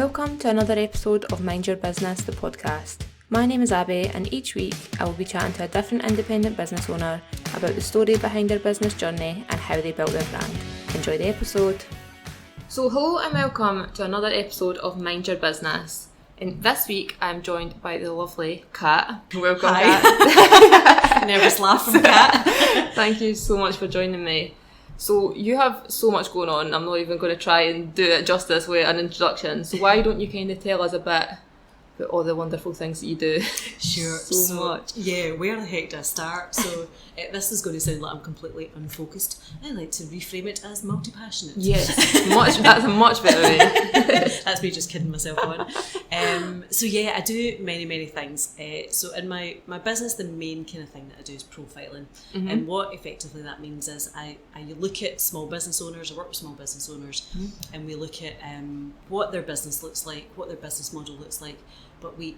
Welcome to another episode of Mind Your Business, the podcast. My name is Abby, and each week I will be chatting to a different independent business owner about the story behind their business journey and how they built their brand. Enjoy the episode. So hello and welcome to another episode of Mind Your Business. And this week I'm joined by the lovely Cat. Welcome, Hi. Cat. Nervous laugh from Cat. Thank you so much for joining me. So you have so much going on, I'm not even going to try and do it justice with an introduction. So why don't you kind of tell us a bit about all the wonderful things that you do? Sure. so much. Yeah, where the heck do I start? So this is going to sound like I'm completely unfocused. I like to reframe it as multi-passionate. Yes, that's a much better way. That's me just kidding myself on. So yeah, I do many things. So in my business, the main kind of thing that I do is profiling. Mm-hmm. And what effectively that means is I look at small business owners, I work with small business owners, and we look at what their business looks like, what their business model looks like, but we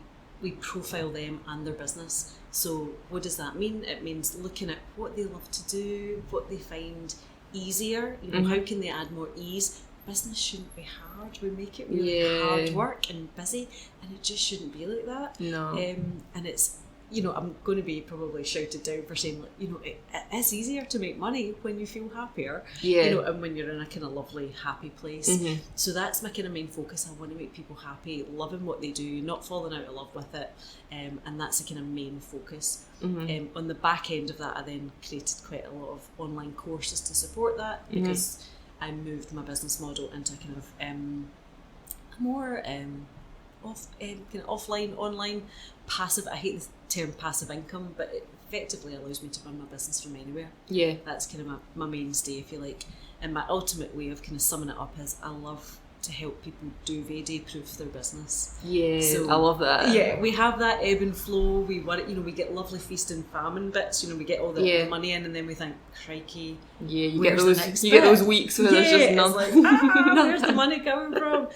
profile them and their business. So what does that mean? It means looking at what they love to do, what they find easier, how can they add more ease. Business shouldn't be hard. We make it really hard work and busy, and it just shouldn't be like that. No. And it's, I'm going to be probably shouted down for saying, it is easier to make money when you feel happier, and when you're in a kind of lovely, happy place. Mm-hmm. So that's my kind of main focus. I want to make people happy, loving what they do, not falling out of love with it. And that's the kind of main focus. Mm-hmm. On the back end of that, I then created quite a lot of online courses to support that, because I moved my business model into a kind of more offline, online, passive. I hate the term passive income, but it effectively allows me to run my business from anywhere. Yeah, that's kind of my mainstay, if you like. And my ultimate way of kind of summing it up is I love to help people Duvet-proof their business. Yeah, so, I love that. Yeah, we have that ebb and flow. We want it, we get lovely feast and famine bits. We get all the money in, and then we think, crikey. Yeah, you get those weeks where there's just nothing. Where's the money coming from?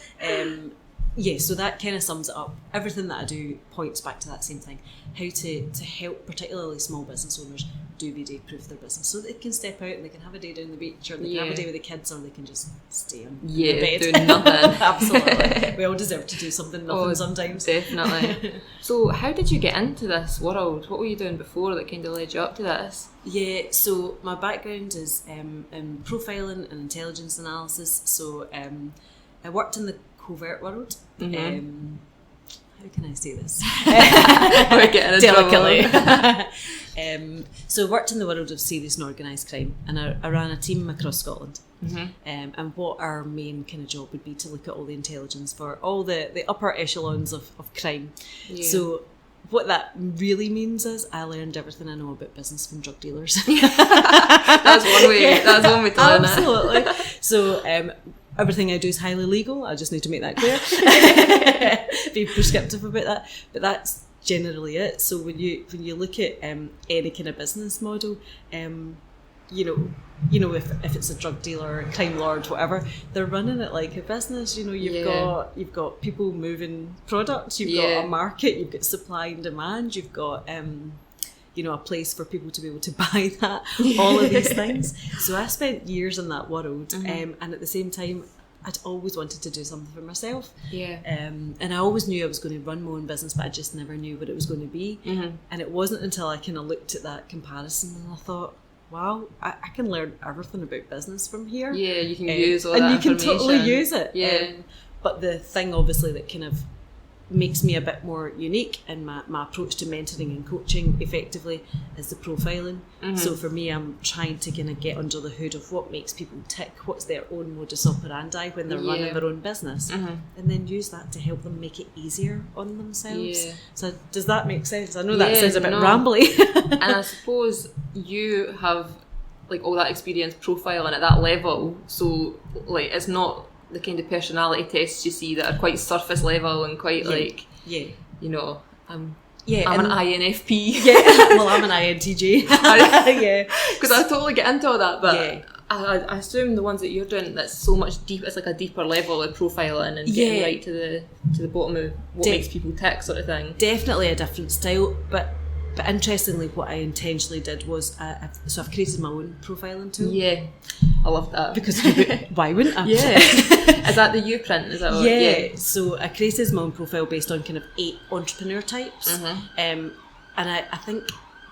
So that kind of sums it up. Everything that I do points back to that same thing. How to help particularly small business owners Duvet-proof their business, so they can step out and they can have a day down the beach, or they can have a day with the kids, or they can just stay in the bed doing nothing. Absolutely. We all deserve to do something sometimes. Definitely. So how did you get into this world? What were you doing before that kind of led you up to this? Yeah, so my background is in profiling and intelligence analysis. So I worked in the covert world. Mm-hmm. How can I say this? We're getting delicately. So I worked in the world of serious and organised crime, and I ran a team across Scotland. Mm-hmm. And what our main kind of job would be to look at all the intelligence for all the upper echelons of crime. Yeah. So what that really means is I learned everything I know about business from drug dealers. That's one way. That's one way to learn it. Absolutely. So everything I do is highly legal. I just need to make that clear. Be prescriptive about that. But that's generally it. So when you look at any kind of business model, if it's a drug dealer, a crime lord, whatever, they're running it like a business. You've got people moving products, you've got a market, you've got supply and demand, you've got a place for people to be able to buy that, all of these things. So I spent years in that world, and at the same time, I'd always wanted to do something for myself. Yeah. And I always knew I was going to run my own business, but I just never knew what it was going to be. Mm-hmm. And it wasn't until I kind of looked at that comparison and I thought, wow, I can learn everything about business from here. Yeah, you can use all that information. And you can totally use it. Yeah. But the thing, obviously, that kind of makes me a bit more unique in my approach to mentoring and coaching effectively is the profiling. Mm-hmm. So for me, I'm trying to kind of get under the hood of what makes people tick, what's their own modus operandi when they're running their own business, and then use that to help them make it easier on themselves. Yeah. So does that make sense? I know that sounds a bit rambly. And I suppose you have all that experience profiling at that level, so it's not the kind of personality tests you see that are quite surface level and quite I'm an INFP. Yeah, well, I'm an INTJ. Because I totally get into all that, but I assume the ones that you're doing, that's so much deep. It's like a deeper level of profiling and getting right to the bottom of what makes people tick, sort of thing. Definitely a different style, but But interestingly, what I intentionally did was, so I've created my own profiling tool. Yeah, I love that. Because why wouldn't I? Yeah. Is that the U-print? Is that what? Yeah. So I created my own profile based on kind of 8 entrepreneur types. And I think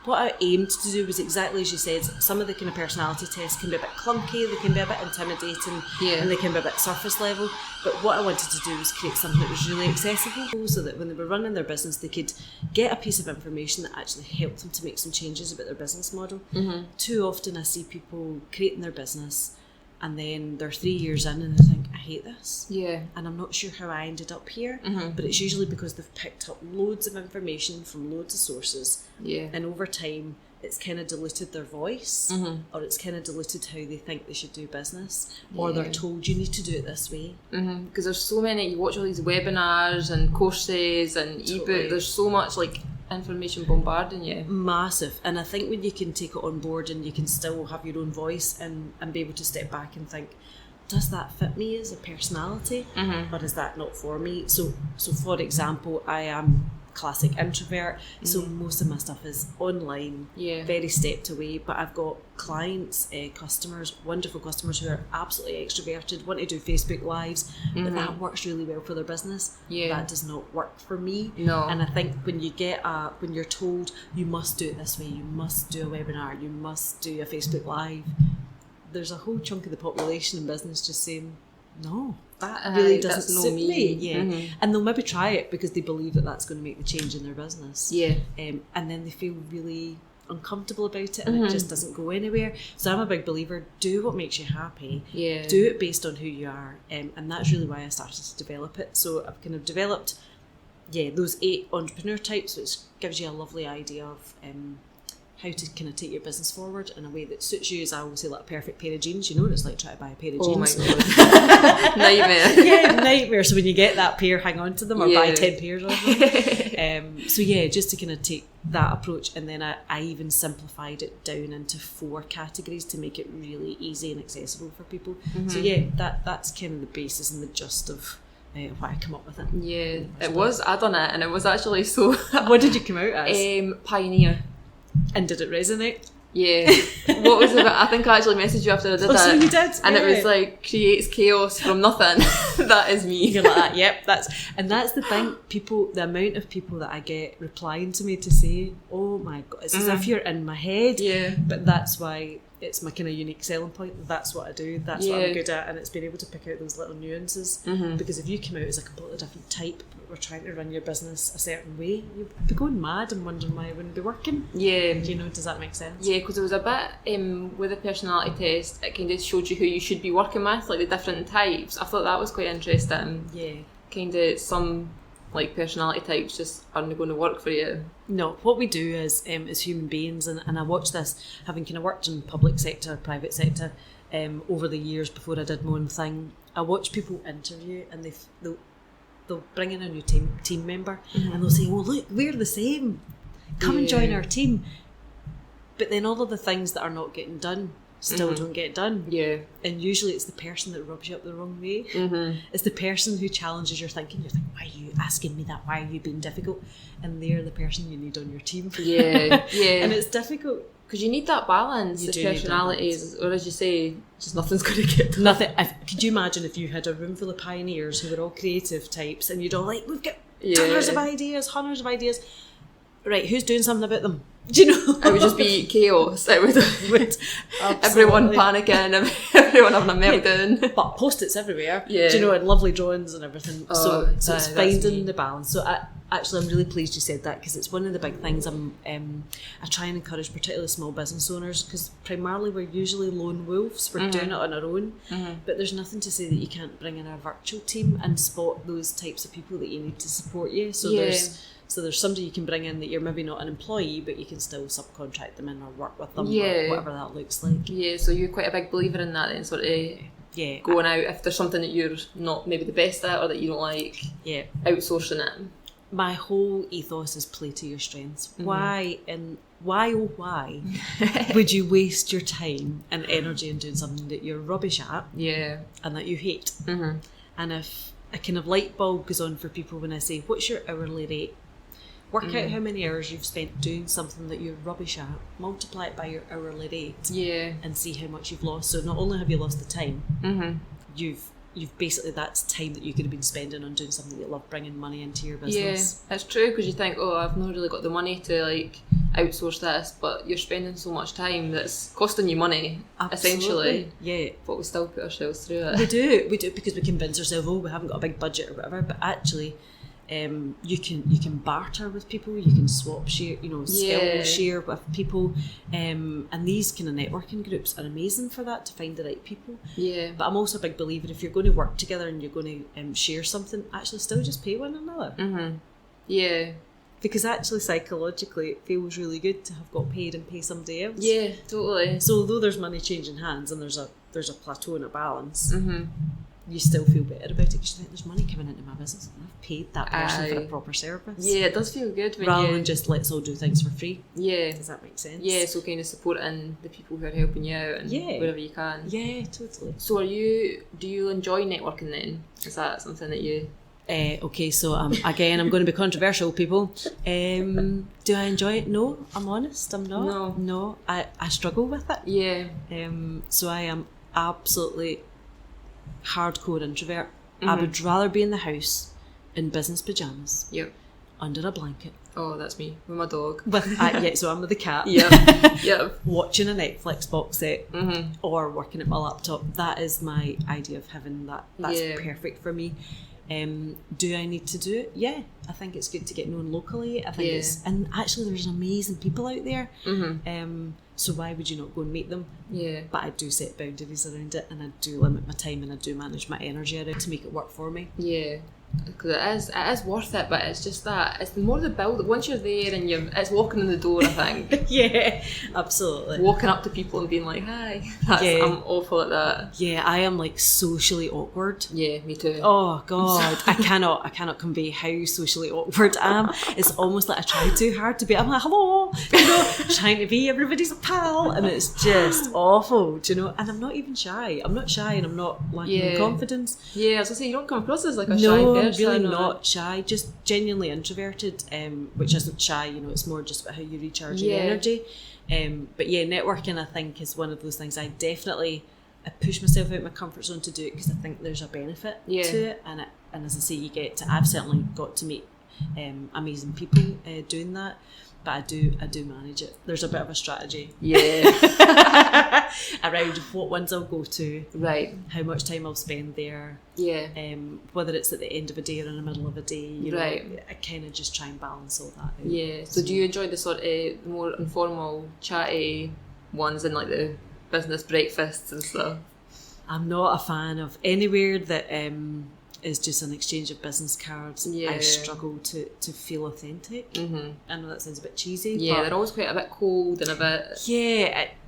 what I aimed to do was exactly as you said. Some of the kind of personality tests can be a bit clunky, they can be a bit intimidating, and they can be a bit surface level. But what I wanted to do was create something that was really accessible, so that when they were running their business, they could get a piece of information that actually helped them to make some changes about their business model. Too often I see people creating their business and then they're 3 years in and they think, I hate this. Yeah. And I'm not sure how I ended up here. But it's usually because they've picked up loads of information from loads of sources. Yeah. And over time, it's kind of diluted their voice, or it's kind of diluted how they think they should do business, or they're told you need to do it this way. Because there's so many, you watch all these webinars and courses and ebook, there's so much like information bombarding you. Massive. And I think when you can take it on board and you can still have your own voice and be able to step back and think, does that fit me as a personality, or is that not for me? So for example, I am classic introvert, so most of my stuff is online, very stepped away, but I've got clients, customers, wonderful customers who are absolutely extroverted, want to do Facebook Lives, but that works really well for their business. That does not work for me. And I think when you when you're told you must do it this way, you must do a webinar, you must do a Facebook Live, there's a whole chunk of the population in business just saying, no, that really doesn't suit me. And they'll maybe try it because they believe that that's going to make the change in their business. And then they feel really uncomfortable about it, and it just doesn't go anywhere. So I'm a big believer, do what makes you happy. Do it based on who you are. And that's really why I started to develop it. So I've kind of developed those 8 entrepreneur types, which gives you a lovely idea of how to kind of take your business forward in a way that suits you. As I always say, like a perfect pair of jeans. You know what it's like trying to buy a pair of jeans. Oh my god. Nightmare. Nightmare. So when you get that pair, hang on to them or buy 10 pairs of them. Just to kind of take that approach, and then I even simplified it down into 4 categories to make it really easy and accessible for people. So that's kind of the basis and the gist of why I come up with it. I done it, and it was actually so. What did you come out as? Pioneer. And did it resonate? Yeah. What was it? I think I actually messaged you after I did it. So you did? And it was like, creates chaos from nothing. That is me. You're like that, yep. That's the thing, the amount of people that I get replying to me to say, oh my God, it's as if you're in my head. But that's why it's my kind of unique selling point. That's what I do. That's what I'm good at. And it's being able to pick out those little nuances. Because if you come out as a completely different type, but we're trying to run your business a certain way, you'd be going mad and wondering why it wouldn't be working. Do you know, does that make sense? Yeah, because it was a bit, with the personality test, it kind of showed you who you should be working with, like the different types. I thought that was quite interesting. Kind of some like personality types just aren't going to work for you. No, what we do is human beings, and I watched this, having kind of worked in public sector, private sector, over the years before I did my own thing. I watch people interview, and they'll bring in a new team member, and they'll say, "Oh, look, we're the same. Come and join our team." But then all of the things that are not getting done still don't get done. And usually it's the person that rubs you up the wrong way. It's the person who challenges your thinking. You think, why are you asking me that? Why are you being difficult? And they're the person you need on your team. And it's difficult. Because you need that balance, the personalities, or as you say, just nothing's going to get done. Nothing. Could you imagine if you had a room full of pioneers who were all creative types, and you'd all like, we've got tons of ideas, hundreds of ideas. Right, who's doing something about them? Do you know? It would just be chaos. It would everyone panicking, everyone having a meltdown. But post-its everywhere. Do you know, and lovely drawings and everything. So it's finding the balance. So I'm really pleased you said that, because it's one of the big things I try and encourage, particularly small business owners, because primarily we're usually lone wolves. We're doing it on our own. But there's nothing to say that you can't bring in a virtual team and spot those types of people that you need to support you. So there's somebody you can bring in that you're maybe not an employee, but you can still subcontract them in or work with them, or whatever that looks like. So you're quite a big believer in that then, sort of going out, if there's something that you're not maybe the best at or that you don't like, outsourcing it. My whole ethos is play to your strengths. Why would you waste your time and energy in doing something that you're rubbish at and that you hate? And if a kind of light bulb goes on for people when I say, what's your hourly rate? Work out how many hours you've spent doing something that you're rubbish at, multiply it by your hourly rate, and see how much you've lost. So not only have you lost the time, you've basically, that's time that you could have been spending on doing something that you love, bringing money into your business. Yeah, it's true, because you think, oh, I've not really got the money to like outsource this, but you're spending so much time that's costing you money, essentially. Yeah. But we still put ourselves through it. We do because we convince ourselves, oh, we haven't got a big budget or whatever, but actually you can barter with people, you can swap share, skill share with people, and these kind of networking groups are amazing for that, to find the right people. But I'm also a big believer, if you're going to work together and you're going to share something, actually still just pay one another. Because actually psychologically it feels really good to have got paid and pay somebody else. Totally. So although there's money changing hands and there's a plateau and a balance, you still feel better about it because you think there's money coming into my business and I've paid that person for a proper service. It does feel good when rather than just let's all do things for free. Does that make sense? So kind of supporting the people who are helping you out and wherever you can. Totally. So do you enjoy networking then? Is that something that you... Okay, so again, I'm going to be controversial, people. Do I enjoy it? No, I'm honest, I'm not. No, I struggle with it. So I am absolutely hardcore introvert. I would rather be in the house in business pyjamas, under a blanket. Oh, that's me with my dog. So I'm with the cat. Watching a Netflix box set, or working at my laptop. That is my idea of having that. That's perfect for me. Do I need to do it? Yeah, I think it's good to get known locally. I think and actually there's amazing people out there. So why would you not go and meet them? But I do set boundaries around it, and I do limit my time, and I do manage my energy around it to make it work for me. Because it is worth it, but it's just that it's more the build. Once you're there and it's walking in the door, I think. Absolutely. Walking up to people and being like, hi. I'm awful at that. I am like socially awkward. Me too. Oh God, I cannot convey how socially awkward I am. It's almost like I try too hard to be. I'm like, hello, trying to be everybody's pal, and it's just awful, And I'm not even shy. I'm not shy, and I'm not lacking in confidence. I was gonna say, you don't come across as like a shy person. Really not shy, just genuinely introverted, which isn't shy, it's more just about how you recharge your energy. But networking, I think, is one of those things I push myself out of my comfort zone to do it, because I think there's a benefit to it, and as I say, I've certainly got to meet amazing people doing that. But I do manage it. There's a bit of a strategy. Around what ones I'll go to. Right. How much time I'll spend there. Whether it's at the end of a day or in the middle of a day. I kind of just try and balance all that out. So do you enjoy the sort of more informal, chatty ones, in like the business breakfasts and stuff? I'm not a fan of anywhere that is just an exchange of business cards. I struggle to feel authentic. I know that sounds a bit cheesy. They're always quite a bit cold and a bit...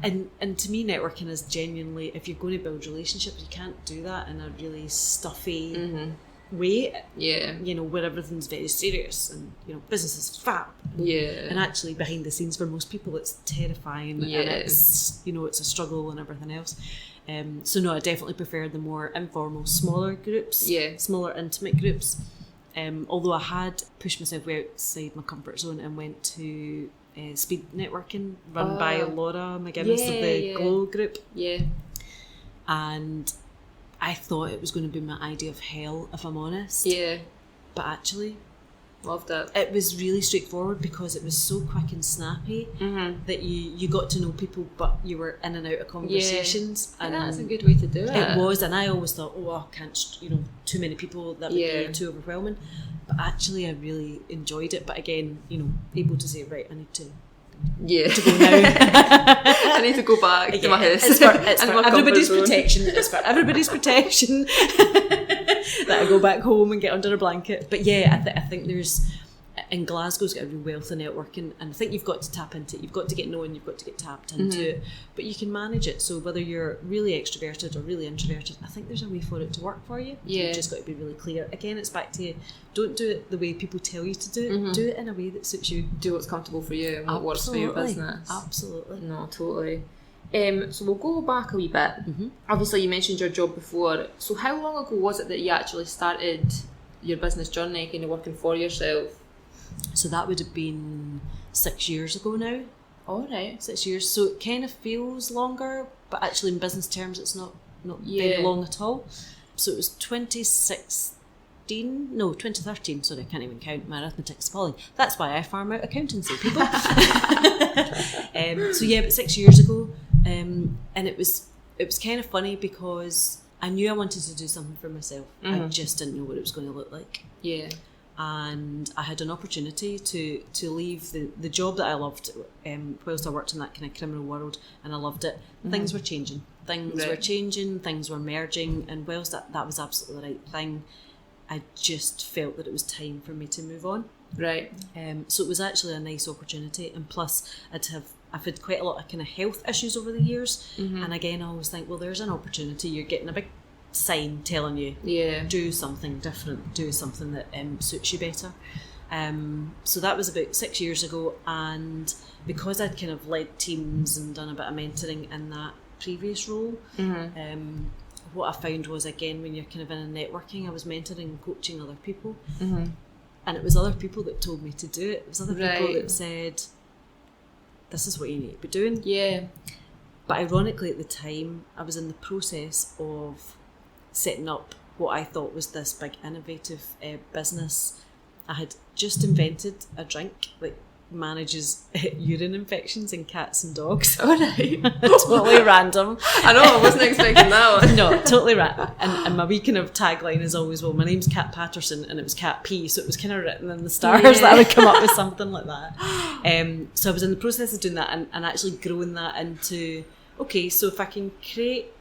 and to me, networking is genuinely, if you're going to build relationships, you can't do that in a really stuffy way. Where everything's very serious and business is fab. And actually behind the scenes for most people it's terrifying, and it's it's a struggle and everything else. So no, I definitely prefer the more informal, smaller groups, smaller intimate groups. Although I had pushed myself outside my comfort zone and went to speed networking run by Laura McGinnis of the Glow group. And I thought it was going to be my idea of hell, if I'm honest. But actually, loved it. It was really straightforward because it was so quick and snappy that you got to know people, but you were in and out of conversations. And that's a good way to do it. It was, and I always thought, I can't, too many people, that would be too overwhelming. But actually, I really enjoyed it. But again, able to say, right, I need to go now. I need to go back to my house. It's for everybody's protection. It's for everybody's protection that I go back home and get under a blanket. But I think there's, in Glasgow's got a real wealth of networking, and I think you've got to tap into it. You've got to get known, you've got to get tapped into it, but you can manage it. So whether you're really extroverted or really introverted, I think there's a way for it to work for you. You've just got to be really clear. Again, it's back to, don't do it the way people tell you to do it. Do it in a way that suits you. Do what's comfortable for you and what works for your business. Absolutely. No, totally. So we'll go back a wee bit. Obviously you mentioned your job before, so how long ago was it that you actually started your business journey, kind of working for yourself? So that would have been 6 years ago now. All right. 6 years. So it kind of feels longer, but actually in business terms it's not very long at all. So it was 2013, sorry, I can't even count, my arithmetic's falling. That's why I farm out accountancy, people. So yeah, but 6 years ago, and it was kind of funny because I knew I wanted to do something for myself. I just didn't know what it was going to look like. Yeah. And I had an opportunity to leave the job that I loved whilst I worked in that kind of criminal world, and I loved it. Things were changing. Things were merging, and whilst that was absolutely the right thing, I just felt that it was time for me to move on. Right. So it was actually a nice opportunity, and plus I've had quite a lot of kind of health issues over the years, and again I always think, well, there's an opportunity, you're getting a big sign telling you, do something different, do something that suits you better. So that was about 6 years ago, and because I'd kind of led teams and done a bit of mentoring in that previous role, what I found was, again, when you're kind of in a networking, I was mentoring and coaching other people, and it was other people that told me to do it. It was other people that said, this is what you need to be doing. Yeah. But ironically, at the time, I was in the process of setting up what I thought was this big innovative business. I had just invented a drink that manages urine infections in cats and dogs. All right. Totally random. I know, I wasn't expecting that one. No, totally random. And my wee kind of tagline is always, well, my name's Cat Paterson and it was Cat P, so it was kind of written in the stars that I would come up with something like that. So I was in the process of doing that and actually growing that into, okay, so if I can create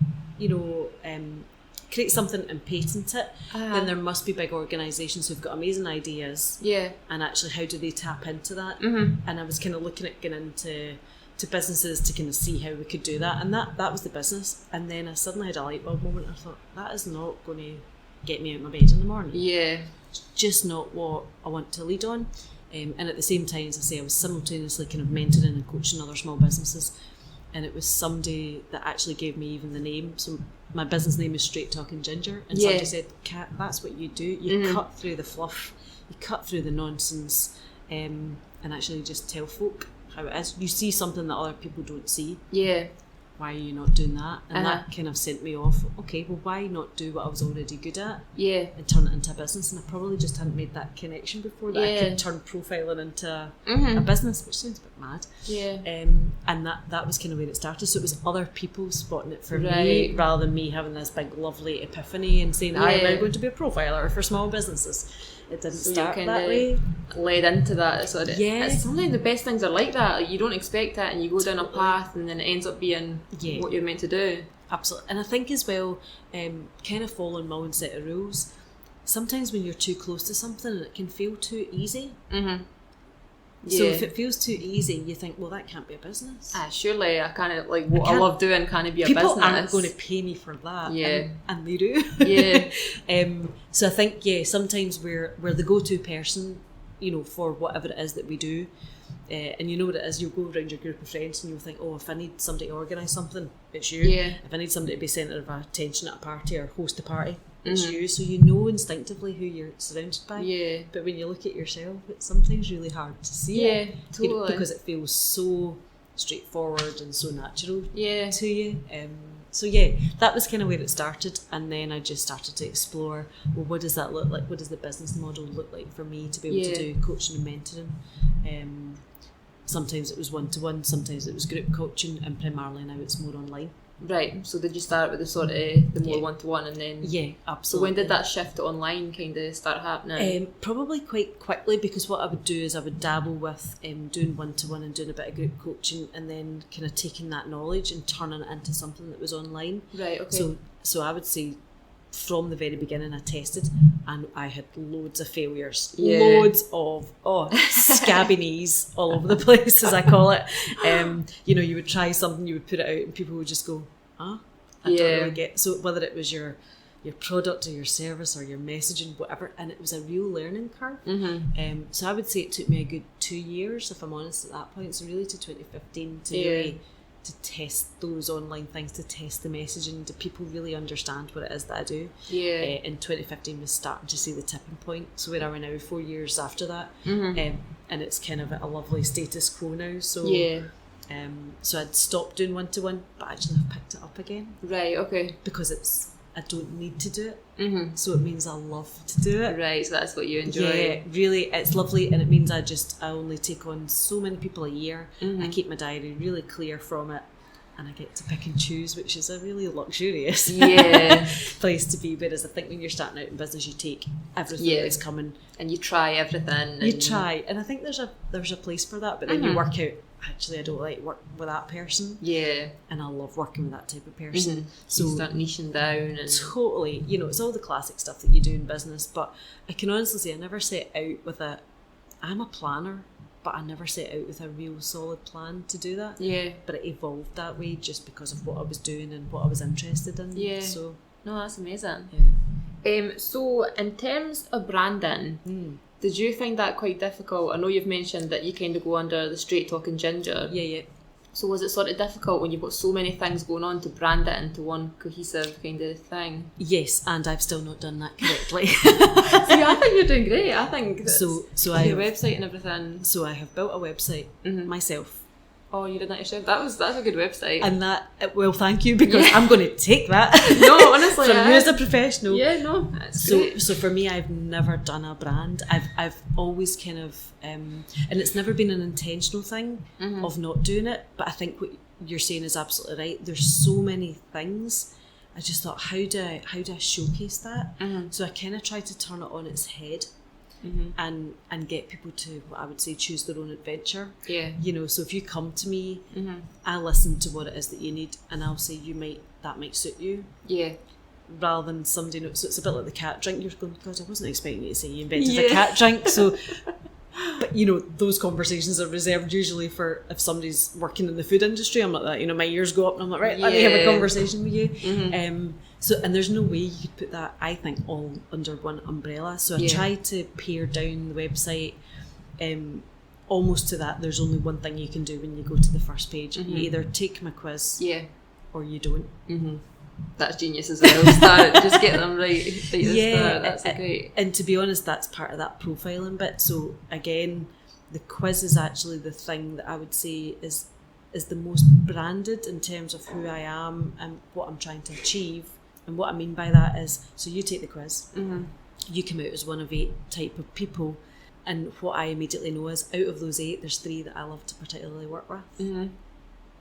something and patent it, then there must be big organisations who've got amazing ideas. Yeah. And actually, how do they tap into that? And I was kind of looking at getting into businesses to kind of see how we could do that. And that was the business. And then I suddenly had a light bulb moment. I thought, that is not going to get me out of my bed in the morning. Yeah. It's just not what I want to lead on. And at the same time, as I say, I was simultaneously kind of mentoring and coaching other small businesses. And it was somebody that actually gave me even the name. So my business name is Straight Talking Ginger. And somebody said, Kat, that's what you do. You cut through the fluff, you cut through the nonsense, and actually just tell folk how it is. You see something that other people don't see. Yeah. Why are you not doing that? And that kind of sent me off. Okay, well, why not do what I was already good at? Yeah. And turn it into a business? And I probably just hadn't made that connection before, that I could turn profiling into a business, which sounds a bit mad. Yeah. And that was kind of where it started. So it was other people spotting it for me, rather than me having this big lovely epiphany and saying, I'm now going to be a profiler for small businesses. It didn't start that way. Led into that sort of. Yeah. Sometimes the best things are like that. Like, you don't expect it, and you go down a path, and then it ends up being what you're meant to do. Absolutely. And I think as well, kind of following my own set of rules. Sometimes when you're too close to something, it can feel too easy. So if it feels too easy, you think, well, that can't be a business. Surely I kind of like what I love doing can't be a business. People aren't going to pay me for that. Yeah, and they do. Yeah. So I think sometimes we're the go-to person, for whatever it is that we do, and you know what it is. You'll go around your group of friends and you'll think, oh, if I need somebody to organise something, it's you. Yeah. If I need somebody to be centre of attention at a party or host a party, it's you. So you know instinctively who you're surrounded by. Yeah. But when you look at yourself, it's sometimes really hard to see it. Yeah, totally. Because it feels so straightforward and so natural to you. So that was kind of where it started. And then I just started to explore, well, what does that look like? What does the business model look like for me to be able to do coaching and mentoring? Sometimes it was one-to-one, sometimes it was group coaching, and primarily now it's more online. Right, so did you start with the sort of the more one-to-one and then... Yeah, absolutely. So when did that shift to online kind of start happening? Probably quite quickly, because what I would do is I would dabble with doing one-to-one and doing a bit of group coaching, and then kind of taking that knowledge and turning it into something that was online. Right, okay. So I would say from the very beginning I tested and I had loads of failures. Loads of scabby knees all over the place, as I call it. You would try something, you would put it out and people would just go, I don't really get. So whether it was your product or your service or your messaging, whatever, and it was a real learning curve. So I would say it took me a good 2 years, if I'm honest, at that point. So really to 2015 to really test those online things, to test the messaging. Do people really understand what it is that I do? Yeah. In 2015 was starting to see the tipping point. So where are we now? 4 years after that. And it's kind of at a lovely status quo now. So yeah. So I'd stopped doing one-to-one, but actually I've picked it up again. Right, okay. Because I don't need to do it. So it means I love to do it. Right, so that's what you enjoy. Yeah, really, it's lovely, and it means I only take on so many people a year. I keep my diary really clear from it, and I get to pick and choose, which is a really luxurious place to be. Whereas I think when you're starting out in business, you take everything that's coming, and you try everything. You try, and I think there's a place for that. But then you work out. Actually, I don't like work with that person. Yeah, and I love working with that type of person. So you start niching down, and totally, it's all the classic stuff that you do in business. But I can honestly say I never set out with I'm a planner, but I never set out with a real solid plan to do that. Yeah. But it evolved that way just because of what I was doing and what I was interested in. Yeah. So no, that's amazing. Yeah. So in terms of branding, did you find that quite difficult? I know you've mentioned that you kind of go under the straight talking ginger. Yeah. So was it sort of difficult when you've got so many things going on to brand it into one cohesive kind of thing? Yes, and I've still not done that correctly. See, I think you're doing great. I think so your website and everything. So I have built a website myself. Oh, you did that yourself? That's a good website. And well, thank you, because I'm going to take that. No, honestly, from you as a professional. Yeah, no, that's great. So for me, I've never done a brand. I've always kind of, and it's never been an intentional thing of not doing it. But I think what you're saying is absolutely right. There's so many things. I just thought, how do I showcase that? So I kind of tried to turn it on its head. And get people to, what I would say, choose their own adventure. Yeah. So if you come to me, I listen to what it is that you need, and I'll say that might suit you. Yeah. Rather than somebody knows. So it's a bit like the cat drink. You're going, God, I wasn't expecting you to say you invented a cat drink. So, but those conversations are reserved usually for if somebody's working in the food industry. I'm like that. My ears go up and I'm like, right, let me have a conversation with you. So, and there's no way you could put that, I think, all under one umbrella. So I tried to pare down the website almost to that. There's only one thing you can do when you go to the first page. You either take my quiz or you don't. That's genius as well. Just get them right at the start. That's great. And to be honest, that's part of that profiling bit. So again, the quiz is actually the thing that I would say is the most branded in terms of who I am and what I'm trying to achieve. And what I mean by that is, so you take the quiz, you come out as one of 8 type of people, and what I immediately know is out of those 8, there's 3 that I love to particularly work with.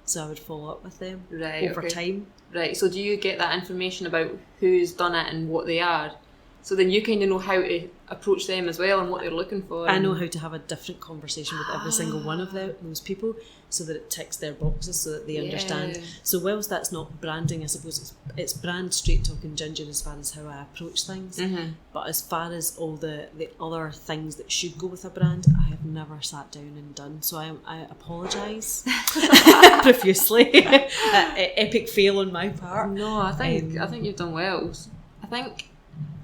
So I would follow up with them over time. Right, so do you get that information about who's done it and what they are? So then you kind of know how to approach them as well and what they're looking for. I know how to have a different conversation with every single one of those people, so that it ticks their boxes, so that they understand. So whilst that's not branding, I suppose it's brand straight talking ginger as far as how I approach things. But as far as all the other things that should go with a brand, I have never sat down and done. So I apologise profusely. Epic fail on my part. No, I think you've done well. I think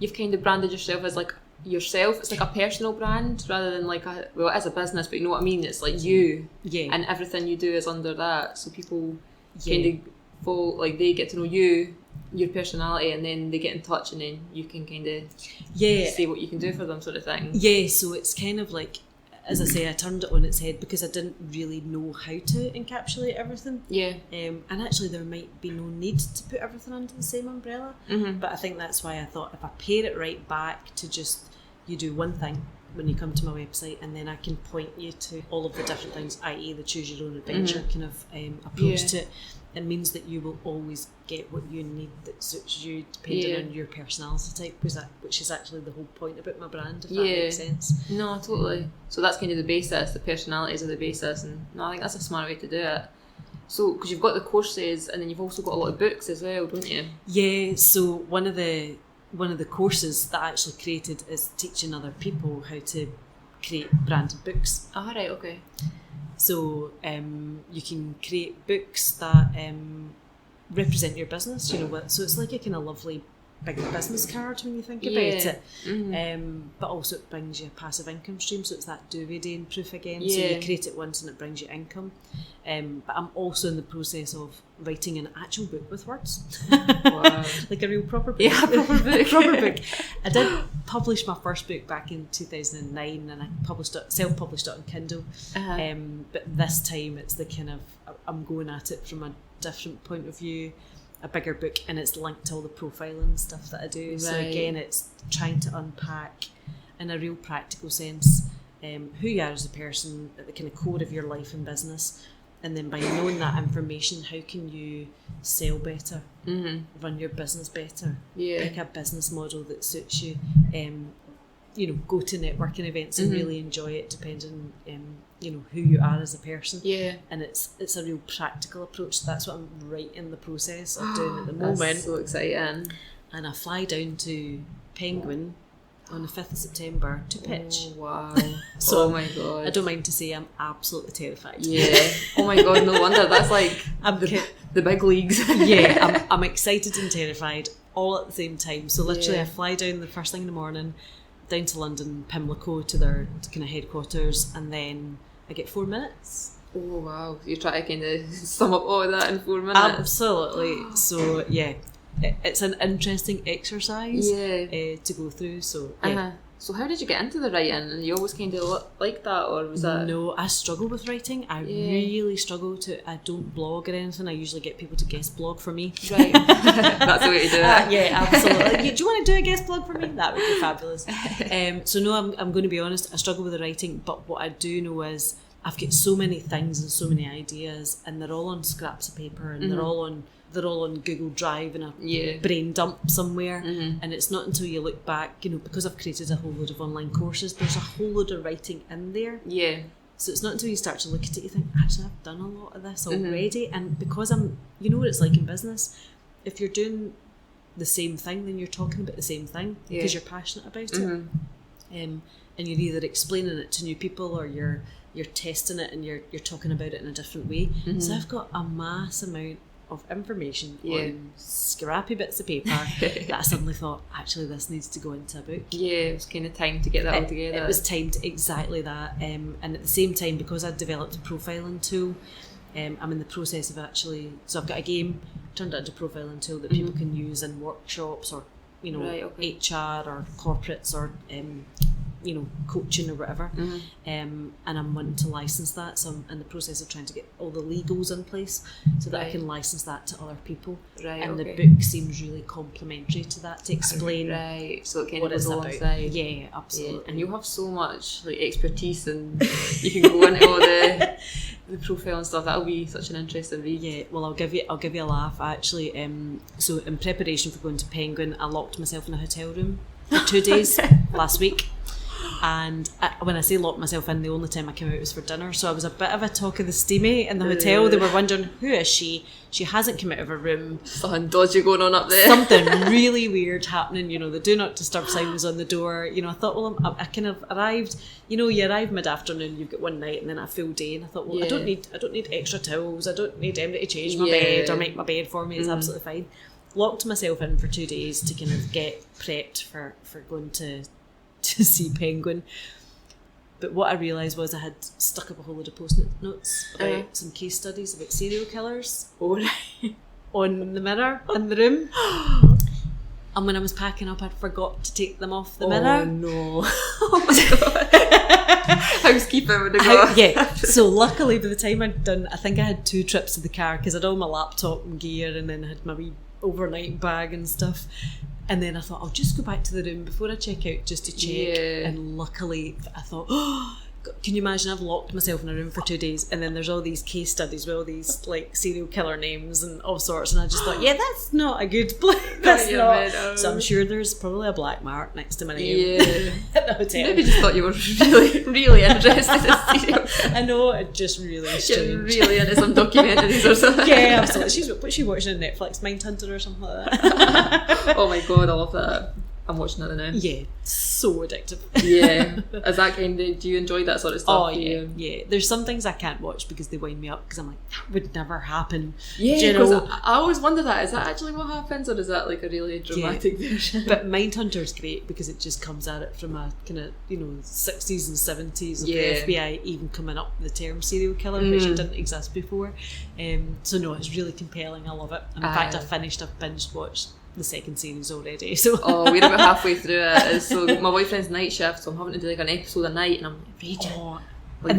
you've kind of branded yourself as like yourself. It's like a personal brand rather than like it is a business, but you know what I mean? It's like you, and everything you do is under that. So people kind of fall, like they get to know you, your personality, and then they get in touch, and then you can kind of say what you can do for them, sort of thing. Yeah, so it's kind of like, as I say, I turned it on its head because I didn't really know how to encapsulate everything. Yeah. And actually there might be no need to put everything under the same umbrella. But I think that's why I thought if I pare it right back to just, you do one thing when you come to my website, and then I can point you to all of the different things, i.e. the choose your own adventure kind of approach to it. It means that you will always get what you need that suits you, depending on your personality type, which is actually the whole point about my brand, if that makes sense. No, totally. So that's kind of the basis, the personalities are the basis, and no, I think that's a smart way to do it. So, because you've got the courses, and then you've also got a lot of books as well, don't you? Yeah, so one of the courses that I actually created is teaching other people how to create branded books. Oh, right, okay. So you can create books that represent your business, so it's like a kind of lovely big business card when you think about it. But also it brings you a passive income stream, so it's that Duvet proof again. So you create it once and it brings you income. But I'm also in the process of writing an actual book with words. Wow. Like a real proper book. Yeah, proper book. Proper book. I did publish my first book back in 2009 and I self-published it on Kindle. But this time it's the kind of, I'm going at it from a different point of view, a bigger book, and it's linked to all the profiling stuff that I do. Right. So again, it's trying to unpack in a real practical sense who you are as a person at the kind of core of your life and business, and then by knowing that information, how can you sell better, run your business better, pick a business model that suits you, go to networking events and really enjoy it, depending who you are as a person. And it's a real practical approach. That's what I'm right in the process of doing at the moment. That's so exciting. And I fly down to Penguin on the 5th of September to pitch. Oh, wow. So oh my god. I don't mind to say I'm absolutely terrified. Yeah. Oh my god, no wonder. That's like the big leagues. Yeah, I'm excited and terrified all at the same time. So literally I fly down the first thing in the morning, down to London, Pimlico, to their kind of headquarters, and then I get 4 minutes. Oh wow, you try to kind of sum up all of that in 4 minutes. Absolutely. So yeah, it's an interesting exercise to go through. So yeah. So how did you get into the writing? You always kind of like that, or was that? No, I struggle with writing. I really struggle I don't blog or anything. I usually get people to guest blog for me. Right. That's the way to do it. Yeah, absolutely. Do you want to do a guest blog for me? That would be fabulous. So no, I'm going to be honest, I struggle with the writing, but what I do know is I've got so many things and so many ideas, and they're all on scraps of paper, and they're all on Google Drive in a brain dump somewhere. And it's not until you look back, because I've created a whole load of online courses, there's a whole load of writing in there. Yeah. So it's not until you start to look at it you think, actually I've done a lot of this already. And because you know what it's like in business, if you're doing the same thing, then you're talking about the same thing because you're passionate about it. And you're either explaining it to new people, or you're testing it and you're talking about it in a different way. So I've got a mass amount of information on scrappy bits of paper that I suddenly thought, actually this needs to go into a book. Yeah, it was kind of time to get that all together. It was time to exactly that. And at the same time, because I'd developed a profiling tool, I'm in the process of so I've got a game, turned it into a profiling tool that people can use in workshops, or HR or corporates, or coaching or whatever, and I'm wanting to license that, so I'm in the process of trying to get all the legals in place so that I can license that to other people. The book seems really complementary to that, to explain so it kind what of it's goes about. Alongside. Yeah, absolutely. And you'll have so much expertise, and you can go into all the profile and stuff. That'll be such an interesting read. Yeah, well, I'll give you a laugh actually. So in preparation for going to Penguin, I locked myself in a hotel room for 2 days last week. And when I say locked myself in, the only time I came out was for dinner, so I was a bit of a talk of the steamy in the hotel. They were wondering, who is she? She hasn't come out of her room. Something dodgy going on up there. Something really weird happening. The do not disturb sign was on the door. I thought, well, I kind of arrived. You arrive mid-afternoon, you've got one night and then a full day, and I thought, well, I don't need extra towels. I don't need anybody to change my bed or make my bed for me. It's absolutely fine. Locked myself in for 2 days to kind of get prepped for going to see Penguin. But what I realised was I had stuck up a whole load of post-it notes about some case studies about serial killers on the mirror in the room. And when I was packing up, I'd forgot to take them off the mirror. Oh no. Oh my god. Housekeeping would have gone. So luckily by the time I'd done, I think I had 2 trips to the car because I had all my laptop and gear, and then I had my wee overnight bag and stuff. And then I thought, I'll just go back to the room before I check out just to check. And luckily I thought, can you imagine, I've locked myself in a room for 2 days, and then there's all these case studies with all these serial killer names and all sorts, and I just thought, that's not a good place. That's not. So I'm sure there's probably a black mark next to my name at the hotel. Maybe just thought you were really, really interested in serial killers. I know, it's just really strange. You're really into some documentaries or something. Yeah, absolutely. What's she watching on Netflix? Mindhunter or something like that? Oh my god, I love that. I'm watching it now. Yeah, so addictive. Yeah. Is that do you enjoy that sort of stuff? Oh, yeah. There's some things I can't watch because they wind me up, because I'm like, that would never happen. Yeah, because I always wonder that. Is that actually what happens, or is that like a really dramatic version? But Mindhunter's great because it just comes at it from a kind of, 60s and 70s of the FBI even coming up with the term serial killer, which didn't exist before. So no, it's really compelling. I love it. And in fact, I've binge watched the second series already. So we're about halfway through it. So my boyfriend's night shift, so I'm having to do like an episode a night, and I'm like raging.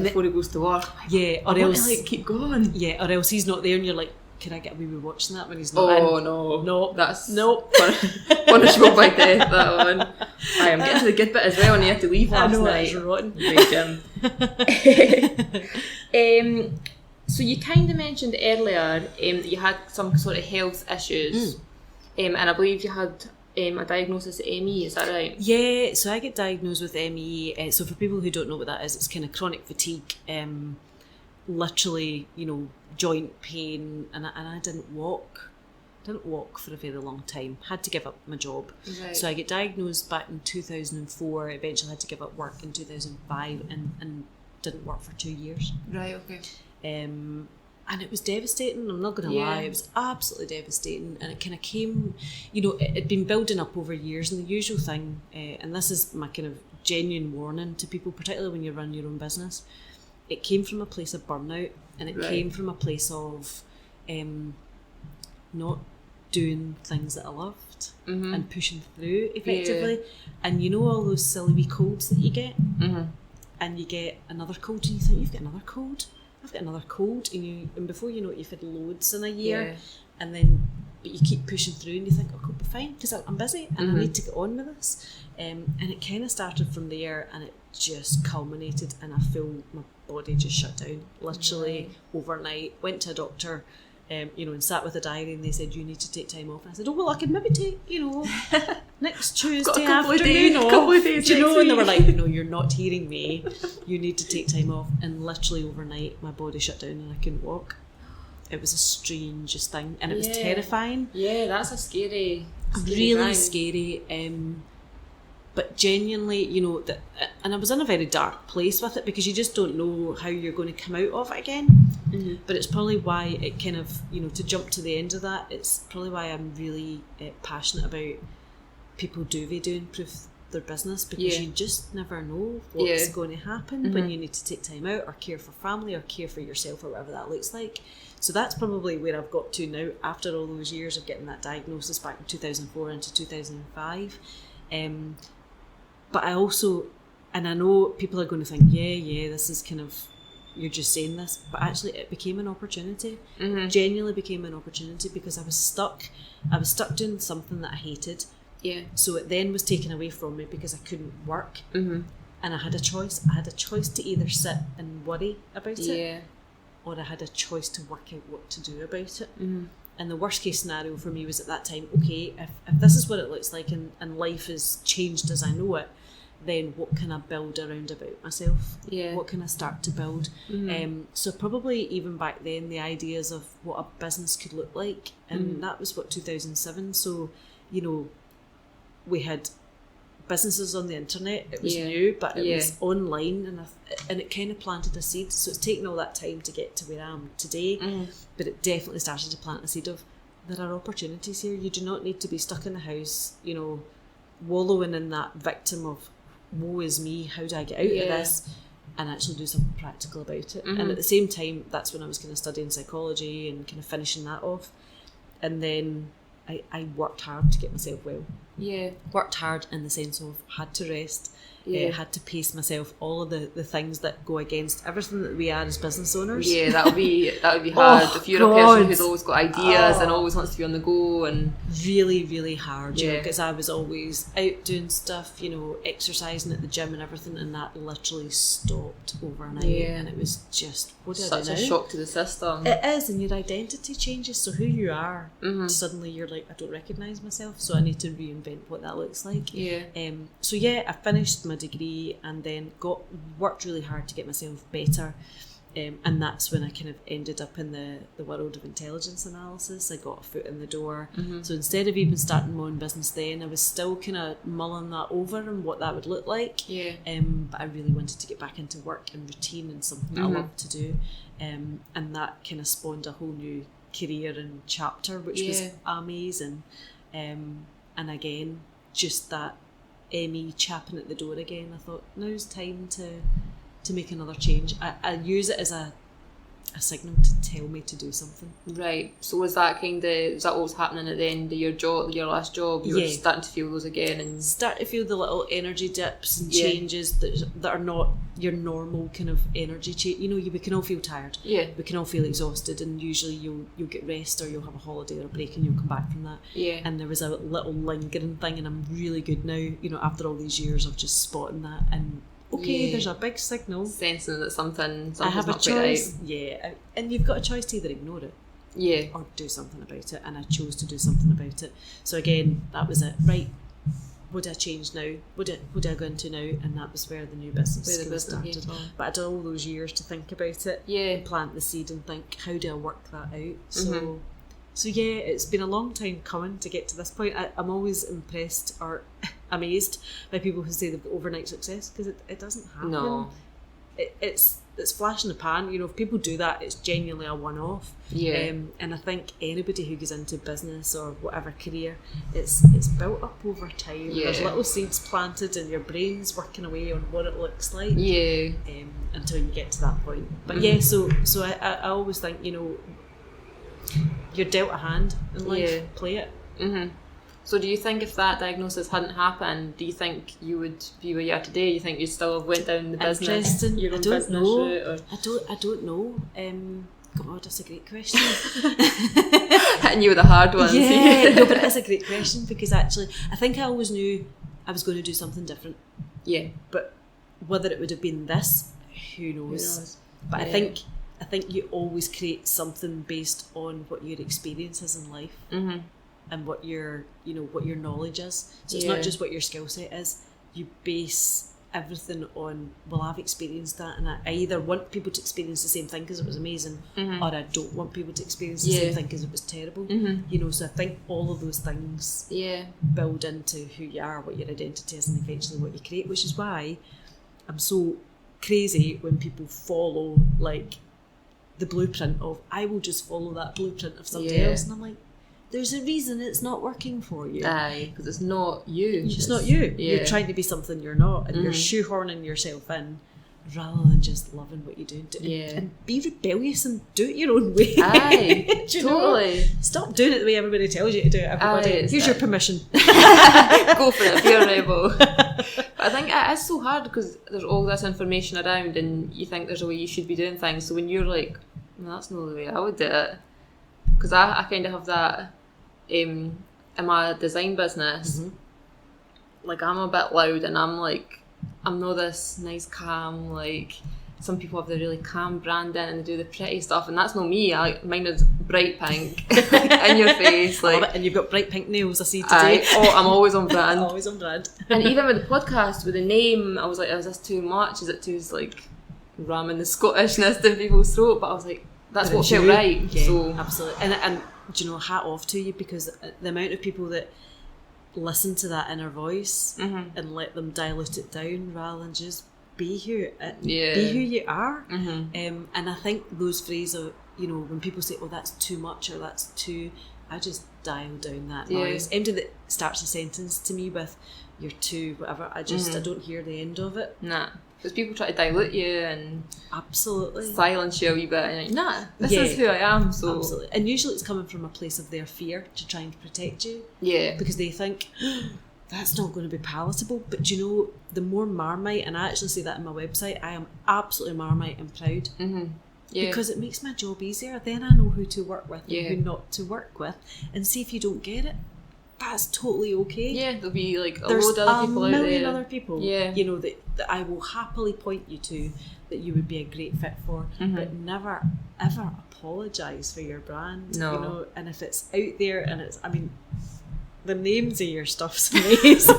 Before he goes to work. Yeah, or else to, keep going. Yeah, or else he's not there, and you're like, can I get away with watching that when he's not in? Oh no, that's punishable by death. That one. I am getting to the good bit as well, and you have to leave last night. It's rotten. Raging. So you kind of mentioned earlier that you had some sort of health issues, and I believe you had a diagnosis of ME, is that right? Yeah, so I get diagnosed with ME. So for people who don't know what that is, it's kind of chronic fatigue, literally, joint pain, and I didn't walk for a very long time. Had to give up my job. Right. So I get diagnosed back in 2004, eventually had to give up work in 2005, and didn't work for 2 years. Right, okay. And it was devastating, I'm not going to lie, it was absolutely devastating, and it kind of came, it had been building up over years, and the usual thing, and this is my kind of genuine warning to people, particularly when you run your own business, it came from a place of burnout, and it came from a place of not doing things that I loved and pushing through effectively, and all those silly wee colds that you get, and you get another cold, and you think, you've got another cold? I've got another cold, and before you know it, you've had loads in a year, but you keep pushing through, and you think, I'll be fine because I'm busy and I need to get on with this, and it kind of started from there, and it just culminated, and I feel my body just shut down, literally overnight. Went to a doctor, and sat with a diary, and they said, you need to take time off, and I said, I could maybe take, next Tuesday afternoon off, couple of days and they were like, no, you're not hearing me, you need to take time off. And literally overnight my body shut down and I couldn't walk. It was the strangest thing, and it was terrifying. Yeah, that's a scary really time. Scary, but genuinely, and I was in a very dark place with it, because you just don't know how you're going to come out of it again. But it's probably why it kind of, to jump to the end of that, it's probably why I'm really passionate about people Duvet doing proof their business, because you just never know what's going to happen when you need to take time out, or care for family, or care for yourself, or whatever that looks like. So that's probably where I've got to now, after all those years of getting that diagnosis back in 2004 into 2005. But I also, and I know people are going to think, this is kind of, you're just saying this, but actually it became an opportunity. Genuinely became an opportunity, because I was stuck doing something that I hated. Yeah. So it then was taken away from me because I couldn't work. And I had a choice. I had a choice to either sit and worry about it, or I had a choice to work out what to do about it. And the worst case scenario for me was at that time, okay, if this is what it looks like, and life has changed as I know it, then what can I build around about myself? What can I start to build? So probably even back then, the ideas of what a business could look like, and that was 2007. So, we had businesses on the internet. It was new, but it was online, and it kind of planted a seed. So it's taken all that time to get to where I am today, but it definitely started to plant a seed of, there are opportunities here. You do not need to be stuck in the house, wallowing in that victim of, woe is me, how do I get out of this, and actually do something practical about it. And at the same time, that's when I was kind of studying psychology and kind of finishing that off, and then I worked hard to get myself well. Worked hard in the sense of had to rest, had to pace myself, all of the things that go against everything that we are as business owners. That would be hard if you're a person who's always got ideas and always wants to be on the go, and really, really hard, because I was always out doing stuff, exercising at the gym and everything, and that literally stopped overnight, and it was just, what do I do now? Such a shock to the system. It is, and your identity changes, so who you are, suddenly you're like, I don't recognise myself, so I need to reinvent what that looks like. So I finished my degree, and then worked really hard to get myself better, And that's when I kind of ended up in the world of intelligence analysis. I got a foot in the door. So instead of even starting my own business then, I was still kind of mulling that over and what that would look like. Yeah. But I really wanted to get back into work and routine and something that I love to do. And that kind of spawned a whole new career and chapter, which was amazing. And again, just that me chapping at the door again, I thought, now's time to make another change. I use it as a signal to tell me to do something. Right. So was that what was happening at the end of your job, your last job? You were starting to feel those again, and start to feel the little energy dips and changes that are not your normal kind of energy change. You know, we can all feel tired. Yeah. We can all feel exhausted, and usually you'll get rest or you'll have a holiday or a break and you'll come back from that. Yeah. And there was a little lingering thing, and I'm really good now. You know, after all these years of just spotting that and. Okay, there's a big signal. Sensing that something's I have a not choice. Right. Yeah, and you've got a choice to either ignore it, or do something about it. And I chose to do something about it. So again, that was it. Right, what do I change now? What do I go into now? And that was where the new business started. But I had all those years to think about it. Yeah, plant the seed and think, how do I work that out? So yeah, it's been a long time coming to get to this point. I'm always impressed or amazed by people who say they've got overnight success, because it doesn't happen. No. It's flash in the pan. You know, if people do that, it's genuinely a one-off. Yeah. And I think anybody who goes into business or whatever career, it's built up over time. Yeah. There's little seeds planted and your brain's working away on what it looks like. Yeah. Until you get to that point. But so I always think, you know, you're dealt a hand in life, play it. So do you think if that diagnosis hadn't happened, do you think you would be where you are today? You think you still have went down the business? I don't know. I don't know. God, that's a great question. Hitting you with the hard ones. Yeah, no, but it is a great question, because actually I think I always knew I was going to do something different. Yeah. But whether it would have been this, who knows? But I think you always create something based on what your experience is in life. And what your knowledge is. So it's not just what your skill set is. You base everything on, well, I've experienced that, and I either want people to experience the same thing because it was amazing, or I don't want people to experience the same thing because it was terrible. You know, so I think all of those things build into who you are, what your identity is, and eventually what you create, which is why I'm so crazy when people follow like the blueprint of, I will just follow that blueprint of somebody else, and I'm like, there's a reason it's not working for you. Aye, because it's not you. It's not you. Yeah. You're trying to be something you're not, and you're shoehorning yourself in rather than just loving what you do. And be rebellious and do it your own way. Aye, totally. Stop doing it the way everybody tells you to do it, everybody. Here's your permission. Go for it, be a rebel. But I think it is so hard because there's all this information around and you think there's a way you should be doing things. So when you're like, well, that's not the way I would do it. Because I kind of have that in my design business. Like, I'm a bit loud and I'm not this nice calm, like some people have the really calm branding and they do the pretty stuff, and that's not me. Mine is bright pink in your face, like, and you've got bright pink nails, I see today. I'm always on brand. Always on brand. And even with the podcast, with the name, I was like, is this too much? Is it too like ramming the Scottishness down people's throat? But I was like, that's what felt right. Yeah, so absolutely. And do you know, hat off to you, because the amount of people that listen to that inner voice and let them dilute it down rather than just be who you are. And I think those phrases, you know, when people say, oh, that's too much or that's too, I just dial down that noise. Anything that starts a sentence to me with you're too whatever, I don't hear the end of it. Nah, because people try to dilute you and absolutely silence you a wee bit, and you're like, nah, this is who I am. So absolutely. And usually it's coming from a place of their fear to try and protect you, because they think that's not going to be palatable. But you know, the more Marmite, and I actually say that in my website, I am absolutely Marmite and proud, because it makes my job easier. Then I know who to work with and who not to work with, and see if you don't get it, that's totally okay. Yeah, there'll be like there's load of other people out there. There's a million other people, you know, that I will happily point you to that you would be a great fit for, but never ever apologise for your brand. No. You know, and if it's out there and it's, I mean, the names of your stuff's amazing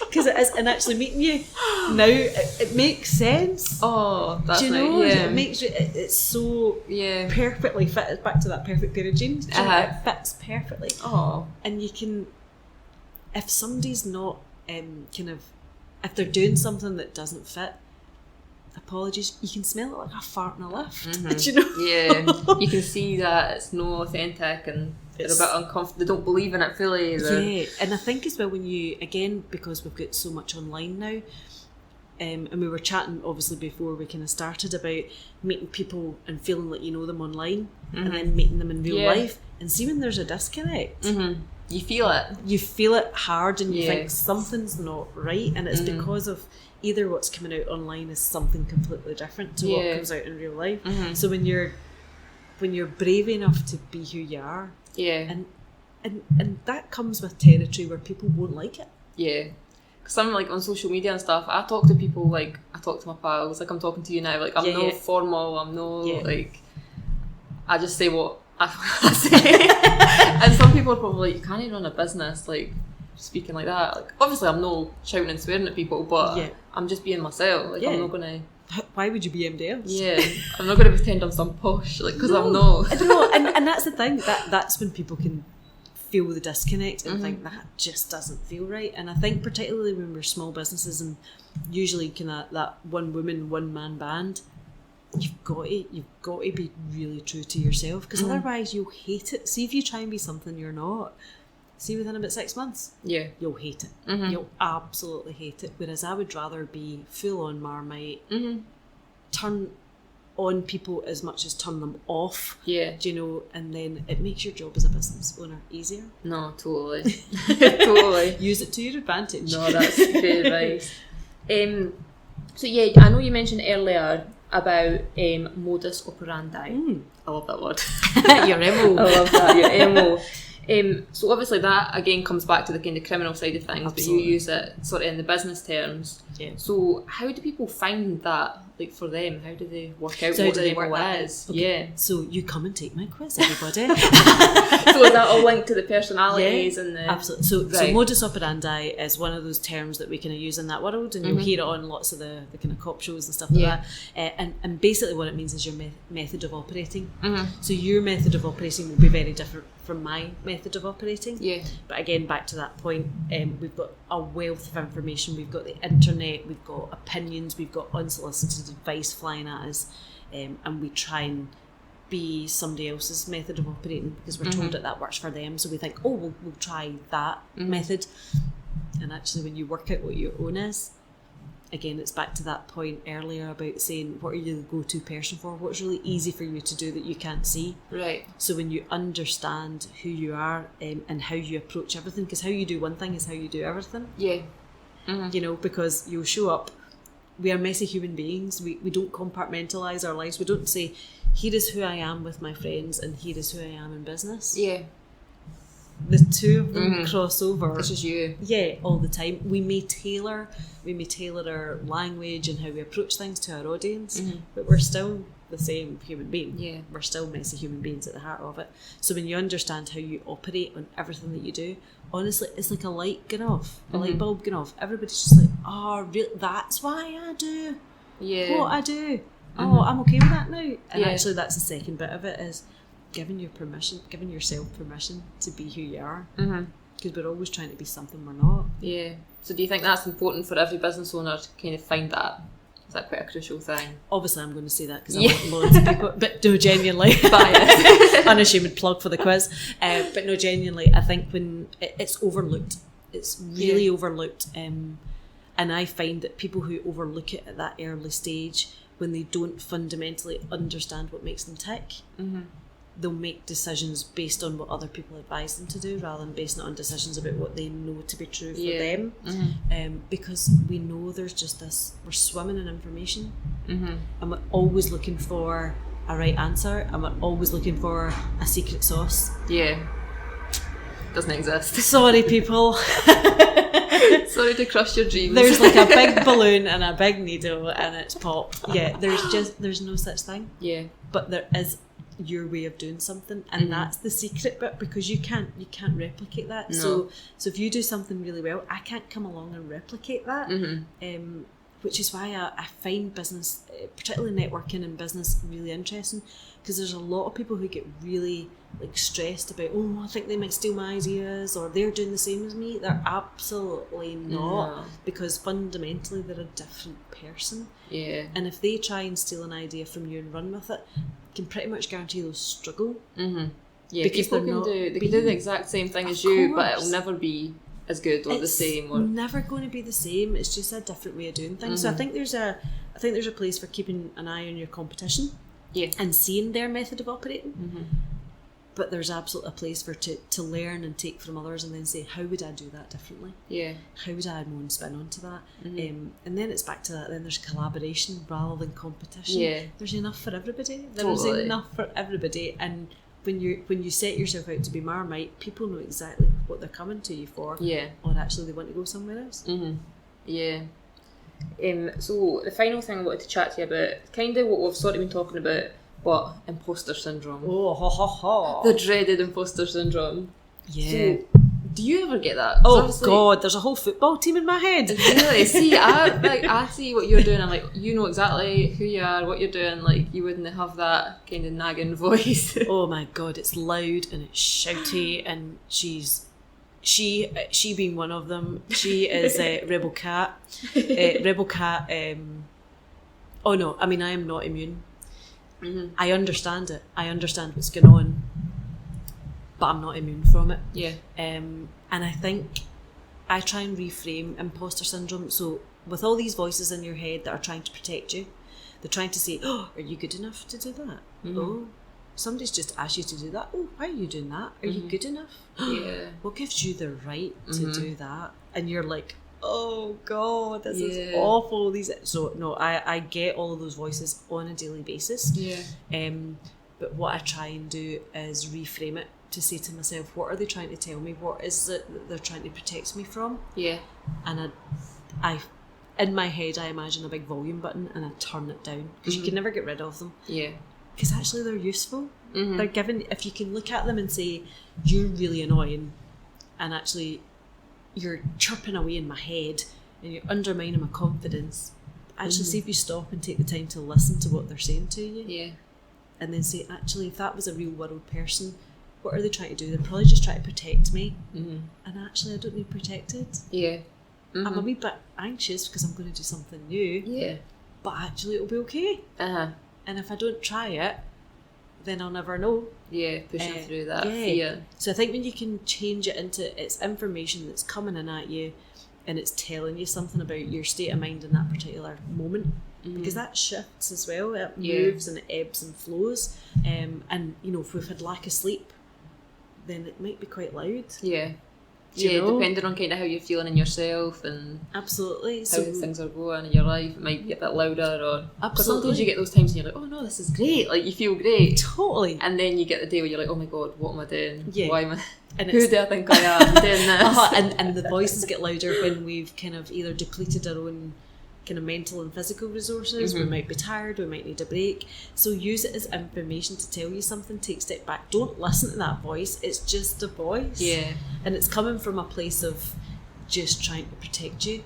because it is, and actually meeting you now, it makes sense. Oh, that's Do you know? nice. Yeah. It makes you. It's so perfectly fit. It's back to that perfect pair of jeans. It fits perfectly. Oh, and you can, if somebody's not if they're doing something that doesn't fit, apologies, you can smell it like a fart in a lift. Do you know? Yeah, you can see that it's no authentic and they're a bit uncomfortable. They don't believe in it fully. Yeah, and I think as well when you, again, because we've got so much online now, and we were chatting obviously before we kind of started about meeting people and feeling like you know them online and then meeting them in real life, and see when there's a disconnect. You feel it. You feel it hard, and you think something's not right, and it's because of either what's coming out online is something completely different to what comes out in real life. So when you're brave enough to be who you are, and that comes with territory where people won't like it. Yeah, because I'm like on social media and stuff, I talk to people like I talk to my pals, like I'm talking to you now, like I'm no formal, I'm no like, I just say what I say. And some people are probably like, you can't even run a business like speaking like that. Like obviously I'm no shouting and swearing at people, but I'm just being myself. Like I'm not gonna. Why would you be anybody else? Yeah, I'm not gonna pretend I'm some posh, like because I'm not. I don't know, and that's the thing. That's when people can feel the disconnect and think that just doesn't feel right. And I think particularly when we're small businesses and usually kind of that one woman, one man band, you've got to be really true to yourself, because otherwise you'll hate it. See if you try and be something you're not. See, within about 6 months, you'll hate it. You'll absolutely hate it. Whereas I would rather be full on Marmite, turn on people as much as turn them off. Yeah, do you know? And then it makes your job as a business owner easier. No, totally, totally. Use it to your advantage. No, that's good advice. So yeah, I know you mentioned earlier about modus operandi. I love that word. Your MO. I love that, your MO. So obviously that again comes back to the kind of criminal side of things, but you use it sort of in the business terms. Yeah. So how do people find that, like for them? How do they work out what the MO is? Okay. Yeah. So you come and take my quiz, everybody. So is that all linked to the personalities and the... Absolutely. So modus operandi is one of those terms that we kind of use in that world, and you'll hear it on lots of the kind of cop shows and stuff like that. And basically what it means is your method of operating. So your method of operating will be very different from my method of operating. Yeah. But again, back to that point, we've got a wealth of information. We've got the internet, we've got opinions, we've got unsolicited advice flying at us, and we try and be somebody else's method of operating because we're told that works for them. So we think, oh, we'll try that method. And actually, when you work out what your own is, again, it's back to that point earlier about saying, what are you the go-to person for? What's really easy for you to do that you can't see? Right. So when you understand who you are and how you approach everything, because how you do one thing is how you do everything. Yeah. You know, because you'll show up, we are messy human beings. We don't compartmentalize our lives. We don't say, here is who I am with my friends and here is who I am in business. Yeah. The two of them cross over. This is you. Yeah, all the time. We may tailor our language and how we approach things to our audience, but we're still the same human being. Yeah. We're still messy human beings at the heart of it. So when you understand how you operate on everything that you do, honestly, it's like a light going off, a light bulb going off. Everybody's just like, oh, really? That's why I do what I do. Oh, I'm okay with that now. And actually, that's the second bit of it, is giving yourself permission to be who you are. Because we're always trying to be something we're not. Yeah. So do you think that's important for every business owner to kind of find that? Is that quite a crucial thing? Obviously, I'm going to say that because I want loads of people, but no, genuinely. Bias. Unashamed plug for the quiz. But no, genuinely, I think when it's overlooked, it's really overlooked. And I find that people who overlook it at that early stage, when they don't fundamentally understand what makes them tick, they'll make decisions based on what other people advise them to do rather than basing it on decisions about what they know to be true for them. Because we know there's just this, we're swimming in information, and we're always looking for a right answer, and we're always looking for a secret sauce. Yeah. Doesn't exist. Sorry, people. Sorry to crush your dreams. There's like a big balloon and a big needle and it's pop. Yeah, there's no such thing. Yeah. But there is your way of doing something, and that's the secret bit, because you can't replicate that. No. So if you do something really well, I can't come along and replicate that. Which is why I find business, particularly networking and business, really interesting, because there's a lot of people who get really like stressed about, oh, I think they might steal my ideas, or they're doing the same as me. They're absolutely not, because fundamentally they're a different person. Yeah. And if they try and steal an idea from you and run with it, you can pretty much guarantee they'll struggle. Yeah, because people can do the exact same thing as you, but it'll never be as good or the same. Or never going to be the same. It's just a different way of doing things. So I think there's a place for keeping an eye on your competition, and seeing their method of operating. But there's absolutely a place for to learn and take from others, and then say, how would I do that differently? Yeah. How would I add my own spin onto that? And then it's back to that. Then there's collaboration rather than competition. Yeah. There's enough for everybody. There's enough for everybody, and when you set yourself out to be Marmite, people know exactly what they're coming to you for. Yeah. Or actually they want to go somewhere else. Yeah. So the final thing I wanted to chat to you about, kind of what we've sort of been talking about, but imposter syndrome. The dreaded imposter syndrome. Yeah. So, do you ever get that? Oh God, there's a whole football team in my head. Really? See, I see what you're doing. I'm like, you know exactly who you are, what you're doing. Like, you wouldn't have that kind of nagging voice. Oh my God, it's loud and it's shouty, and she being one of them. She is Rebel Cat. Rebel Cat. Oh no, I mean, I am not immune. I understand it. I understand what's going on, but I'm not immune from it. Yeah. And I think I try and reframe imposter syndrome. So with all these voices in your head that are trying to protect you, they're trying to say, oh, are you good enough to do that? Oh, somebody's just asked you to do that. Oh, why are you doing that? Are you good enough? Yeah. What gives you the right to do that? And you're like, oh God, this is awful. So no, I get all of those voices on a daily basis. Yeah. But what I try and do is reframe it to say to myself, what are they trying to tell me? What is it that they're trying to protect me from? Yeah. And I in my head, I imagine a big volume button, and I turn it down, because you can never get rid of them. Yeah. Because actually they're useful. They're given, if you can look at them and say, you're really annoying, and actually you're chirping away in my head and you're undermining my confidence, actually see if you stop and take the time to listen to what they're saying to you. Yeah. And then say, actually, if that was a real world person, what are they trying to do? They're probably just trying to protect me. And actually I don't need protected. Yeah. I'm a wee bit anxious because I'm going to do something new. Yeah. But actually it'll be okay. And if I don't try it, then I'll never know. Yeah, pushing through that fear. So I think when you can change it into, it's information that's coming in at you, and it's telling you something about your state of mind in that particular moment, because that shifts as well. It moves and it ebbs and flows. And you know, if we've had lack of sleep, then it might be quite loud. Yeah. Depending on kind of how you're feeling in yourself and absolutely how things are going in your life, it might be a bit louder. Or because sometimes you get those times and you're like, oh no, this is great, like you feel great, totally, and then you get the day where you're like, oh my God, what am I doing? Why am I? And who do I think I am doing this? And the voices get louder when we've kind of either depleted our own kind of mental and physical resources. We might be tired, we might need a break. So use it as information to tell you something. Take a step back, don't listen to that voice, it's just a voice. Yeah. And it's coming from a place of just trying to protect you.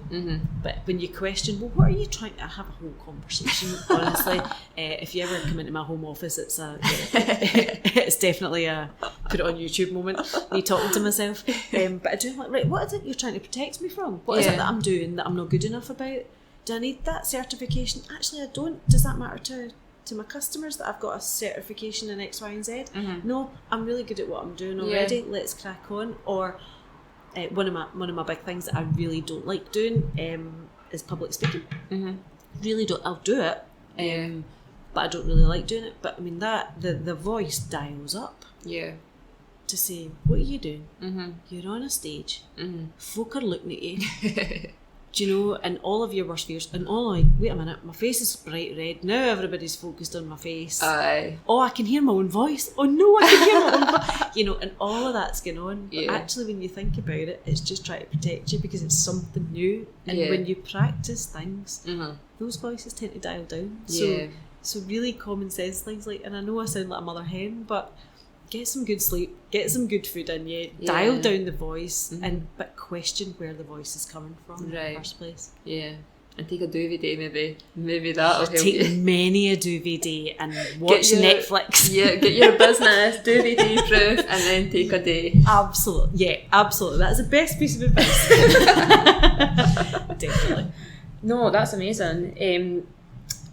But when you question, well, what are you trying to have a whole conversation? Honestly, if you ever come into my home office, it's it's definitely a put it on YouTube moment, me talking to myself. But I do like, right, what is it you're trying to protect me from? What is it that I'm doing that I'm not good enough about? Do I need that certification? Actually, I don't. Does that matter to my customers that I've got a certification in X, Y, and Z? No, I'm really good at what I'm doing already. Let's crack on. Or one of my big things that I really don't like doing is public speaking. Really don't. I'll do it, but I don't really like doing it. But I mean that the voice dials up. Yeah. To say, what are you doing? You're on a stage. Folk are looking at you. Do you know, and all of your worst fears, and all like, wait a minute, my face is bright red, now everybody's focused on my face. Aye. Oh, I can hear my own voice. Oh no, I can hear my own voice. You know, and all of that's going on. Yeah. But actually, when you think about it, it's just trying to protect you because it's something new. And Yeah. when you practice things, Mm-hmm. those voices tend to dial down. Yeah. So really common sense things like, and I know I sound like a mother hen, but get some good sleep, get some good food in you, dial down the voice, but question where the voice is coming from in the first place. Yeah. And take a duvet day, maybe that'll help you. Take many a duvet day and watch Netflix. Yeah, get your business duvet day proof and then take a day. Absolutely. Yeah, absolutely. That's the best piece of advice. Definitely. No, that's amazing.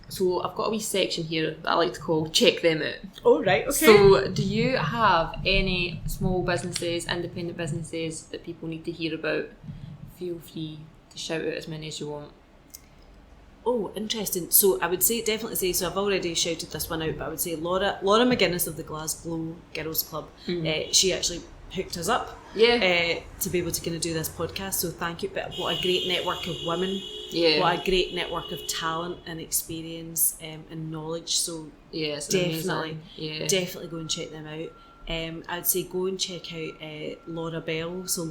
So I've got a wee section here that I like to call Check Them Out. Oh, right, okay. So do you have any small businesses, independent businesses that people need to hear about? Feel free to shout out as many as you want. Oh, interesting. So I would definitely say, so I've already shouted this one out, but I would say Laura McGuinness of the Glasgow Girls Club, she actually hooked us up to be able to kind of do this podcast, so thank you. But what a great network of women, what a great network of talent and experience and knowledge. So definitely go and check them out. I'd say go and check out Laura Bell. So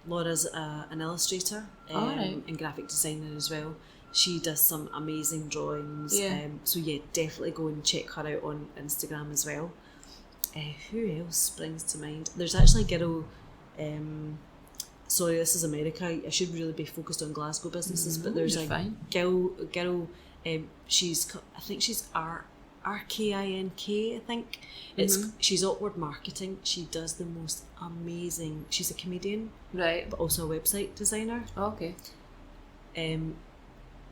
Laura's an illustrator and graphic designer as well. She does some amazing drawings. So definitely go and check her out on Instagram as well. Who else springs to mind? There's actually a girl, sorry, this is America, I should really be focused on Glasgow businesses, but there's a girl, I think she's RKINK, I think. She's Awkward Marketing. She does the most amazing, she's a comedian, right, but also a website designer. Oh, okay.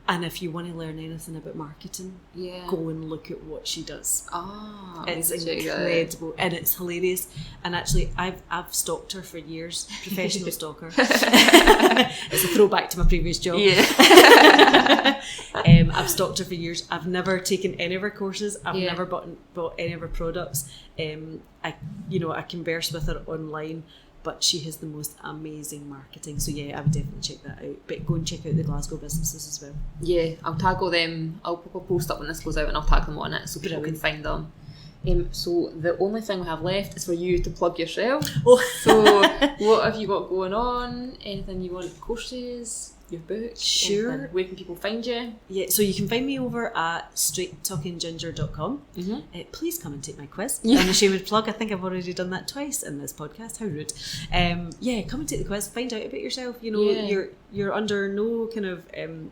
And if you want to learn anything about marketing, go and look at what she does. It's incredible and it's hilarious. And actually, I've stalked her for years. Professional stalker. It's a throwback to my previous job. I've stalked her for years. I've never taken any of her courses. I've never bought any of her products. I converse with her online. But she has the most amazing marketing. So I would definitely check that out. But go and check out the Glasgow businesses as well. Yeah, I'll tag all them. I'll post up when this goes out and I'll tag them on it so people can find them. So the only thing we have left is for you to plug yourself. So what have you got going on? Anything you want? Courses? Your book? Sure. Anything? Where can people find you? Yeah, so you can find me over at straighttalkingginger.com. Please come and take my quiz. I'm ashamed to plug. I think I've already done that twice in this podcast. How rude. Come and take the quiz. Find out about yourself. You know, you're under no kind of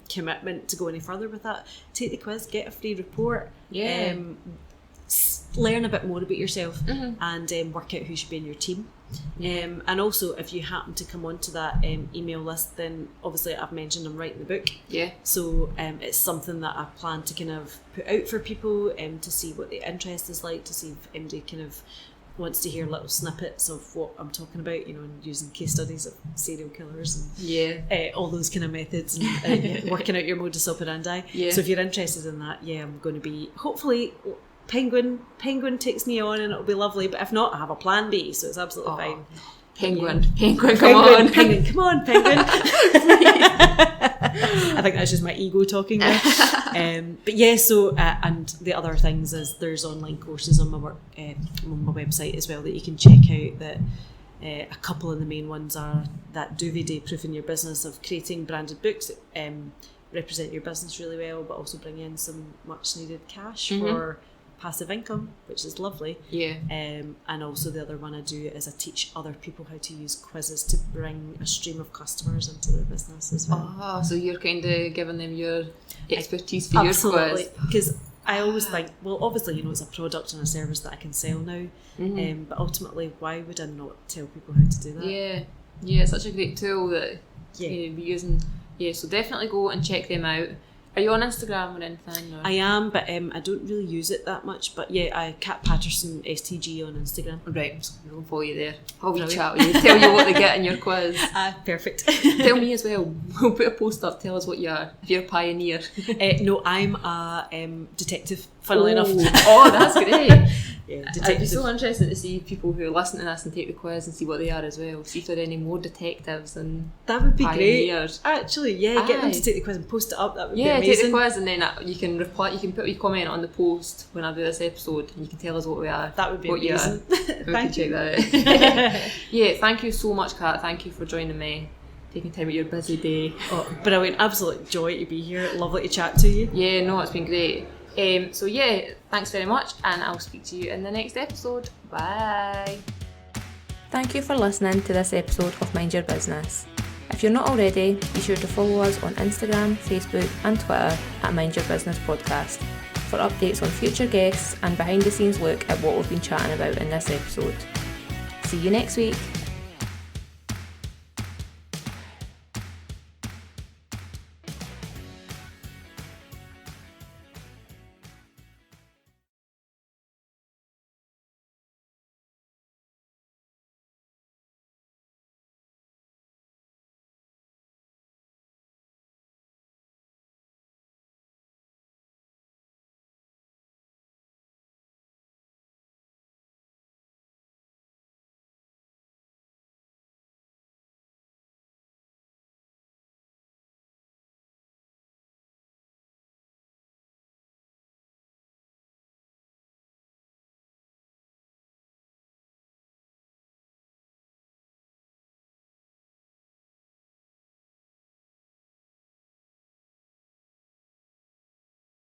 commitment to go any further with that. Take the quiz. Get a free report. Learn a bit more about yourself and work out who should be in your team. And also, if you happen to come onto that email list, then obviously I've mentioned I'm writing the book. So it's something that I plan to kind of put out for people to see what the interest is like, to see if anybody kind of wants to hear little snippets of what I'm talking about, you know, and using case studies of serial killers and all those kind of methods and working out your modus operandi. So if you're interested in that, I'm going to be, hopefully, Penguin takes me on and it'll be lovely, but if not, I have a plan B, so it's absolutely fine. Penguin, come on. Penguin, come on, Penguin. I think that's just my ego talking there. But and the other things is there's online courses on my website as well that you can check out. That a couple of the main ones are that Duvet Day Proofing Your Business, of creating branded books that represent your business really well, but also bring in some much needed cash for passive income, which is lovely. And also the other one I do is I teach other people how to use quizzes to bring a stream of customers into their business as well. So you're kind of giving them your expertise for your quiz. Because I always think, well, obviously, you know, it's a product and a service that I can sell now, but ultimately, why would I not tell people how to do that? It's such a great tool that you'll be using. So definitely go and check them out. Are you on Instagram or anything? Or? I am, but I don't really use it that much. But yeah, Cat Paterson STG on Instagram. Right, so I'm going to follow you there. I'll chat with you, tell you what they get in your quiz. Perfect. Tell me as well. We'll put a post up. Tell us what you are. If you're a pioneer. No, I'm a detective. Funnily enough. Oh, that's great. Yeah, it'd be so interesting to see people who listen to this and take the quiz and see what they are as well. See if there are any more detectives and that would be pioneers. Great. Actually, yeah, get them to take the quiz and post it up. That would be amazing. Yeah, take the quiz and then you can reply. You can put a comment on the post when I do this episode, and you can tell us what we are. That would be amazing. Thank you. Check that out. Yeah, thank you so much, Kat. Thank you for joining me. Taking time out of your busy day. Oh, brilliant. Absolute joy to be here. Lovely to chat to you. Yeah, no, it's been great. So yeah, thanks very much, and I'll speak to you in the next episode. Bye. Thank you for listening to this episode of Mind Your Business. If you're not already, be sure to follow us on Instagram, Facebook and Twitter at Mind Your Business Podcast for updates on future guests and behind the scenes look at what we've been chatting about in this episode. See you next week.